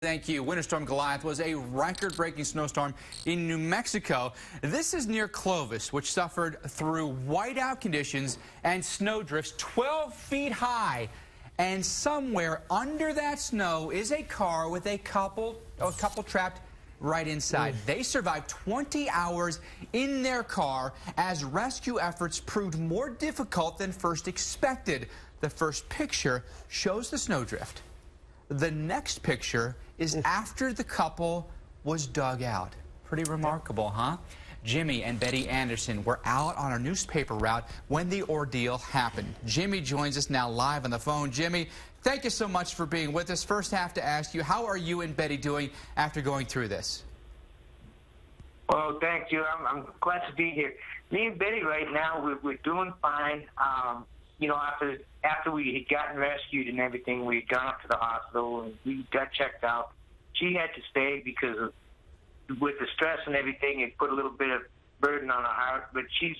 Thank you. Winter Storm Goliath was a record-breaking snowstorm in New Mexico. This is near Clovis, which suffered through whiteout conditions and snow drifts 12 feet high. And somewhere under that snow is a car with a couple trapped right inside. They survived 20 hours in their car as rescue efforts proved more difficult than first expected. The first picture shows the snowdrift. The next picture is after the couple was dug out. Pretty remarkable, huh? Jimmy and Betty Anderson were out on a newspaper route when the ordeal happened. Jimmy joins us now live on the phone. Jimmy, thank you so much for being with us. First, I have to ask you, how are you and Betty doing after going through this? Well, thank you. I'm glad to be here. Me and Betty right now, we're doing fine. You know, after we had gotten rescued and everything, we had gone up to the hospital and we got checked out. She had to stay because with the stress and everything, it put a little bit of burden on her heart. But she's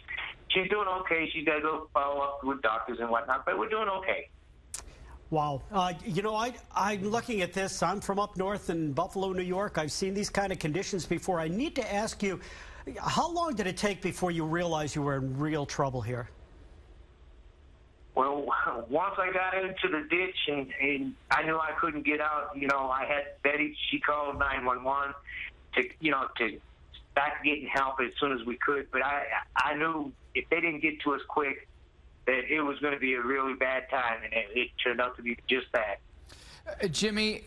doing okay. She's got to go follow up with doctors and whatnot, but we're doing okay. Wow. You know, I'm looking at this. I'm from up north in Buffalo, New York. I've seen these kind of conditions before. I need to ask you, how long did it take before you realized you were in real trouble here? Well, once I got into the ditch and I knew I couldn't get out, you know, I had Betty, she called 911 to start getting help as soon as we could. But I knew if they didn't get to us quick, that it was going to be a really bad time, and it turned out to be just that. Jimmy,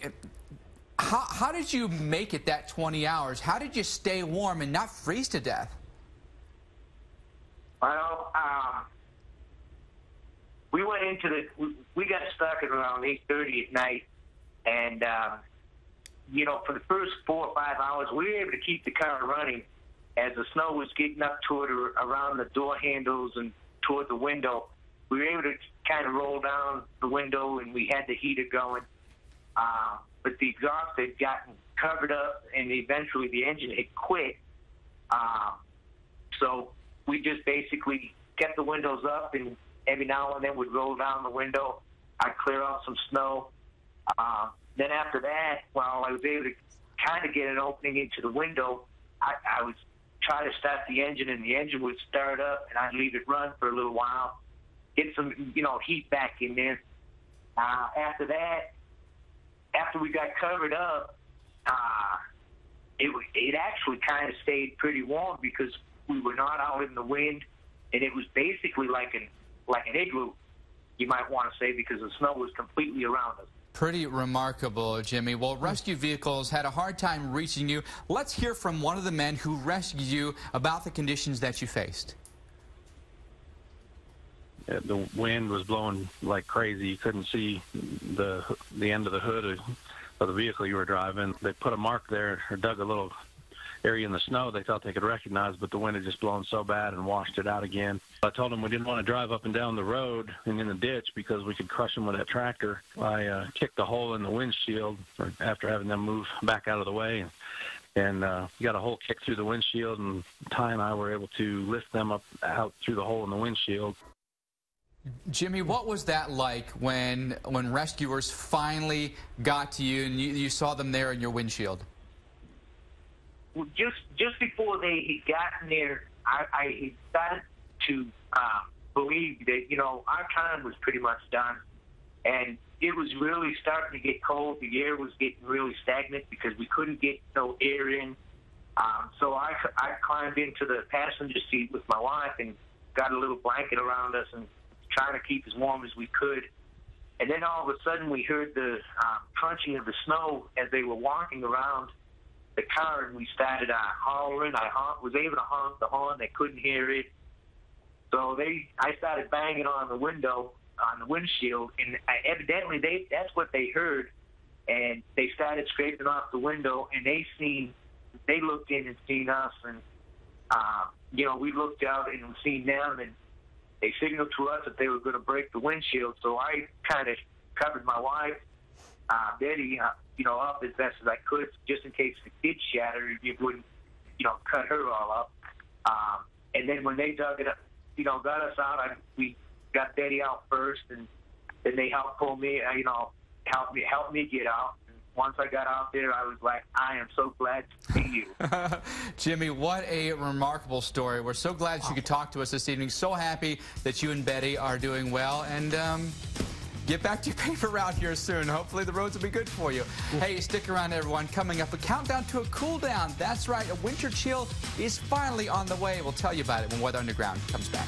how did you make it that 20 hours? How did you stay warm and not freeze to death? Well, we went into we got stuck at around 8:30 at night, and you know, for the first 4 or 5 hours, we were able to keep the car running as the snow was getting up toward around the door handles and toward the window. We were able to kind of roll down the window, and we had the heater going, but the exhaust had gotten covered up, and eventually the engine had quit. So we just basically kept the windows up, and every now and then we'd roll down the window. I'd clear out some snow. Then after that, while I was able to kind of get an opening into the window, I would try to start the engine, and the engine would start up, and I'd leave it run for a little while, get some, you know, heat back in there. After that, after we got covered up, it actually kind of stayed pretty warm because we were not out in the wind, and it was basically like an igloo, you might want to say, because the snow was completely around us. Pretty remarkable, Jimmy. Well, rescue vehicles had a hard time reaching you. Let's hear from one of the men who rescued you about the conditions that you faced. The wind was blowing like crazy. You couldn't see the end of the hood of the vehicle you were driving. They put a mark there or dug a little area in the snow they thought they could recognize, but the wind had just blown so bad and washed it out again. I told them we didn't want to drive up and down the road and in the ditch because we could crush them with that tractor. I kicked a hole in the windshield after having them move back out of the way, and got a hole kicked through the windshield, and Ty and I were able to lift them up out through the hole in the windshield. Jimmy, what was that like when rescuers finally got to you and you saw them there in your windshield? Well, just before they had gotten there, I started to believe that, you know, our time was pretty much done. And it was really starting to get cold. The air was getting really stagnant because we couldn't get no air in. So I climbed into the passenger seat with my wife and got a little blanket around us and trying to keep as warm as we could. And then all of a sudden we heard the crunching of the snow as they were walking around the car, and we started hollering. I was able to honk the horn. They couldn't hear it. So I started banging on the window, on the windshield, and evidently that's what they heard. And they started scraping off the window, and they looked in and seen us, and you know, we looked out and seen them, and they signaled to us that they were going to break the windshield. So I kind of covered my wife, Betty, you know, up as best as I could, just in case it did shatter, it wouldn't, you know, cut her all up. And then when they dug it up, you know, got us out, we got Betty out first, and then they helped pull me, you know, help me get out. once I got out there, I was like, I am so glad to see you. Jimmy, what a remarkable story. We're so glad you could talk to us this evening. So happy that you and Betty are doing well. And get back to your paper route here soon. Hopefully the roads will be good for you. Hey, stick around, everyone. Coming up, a countdown to a cool down. That's right, a winter chill is finally on the way. We'll tell you about it when Weather Underground comes back.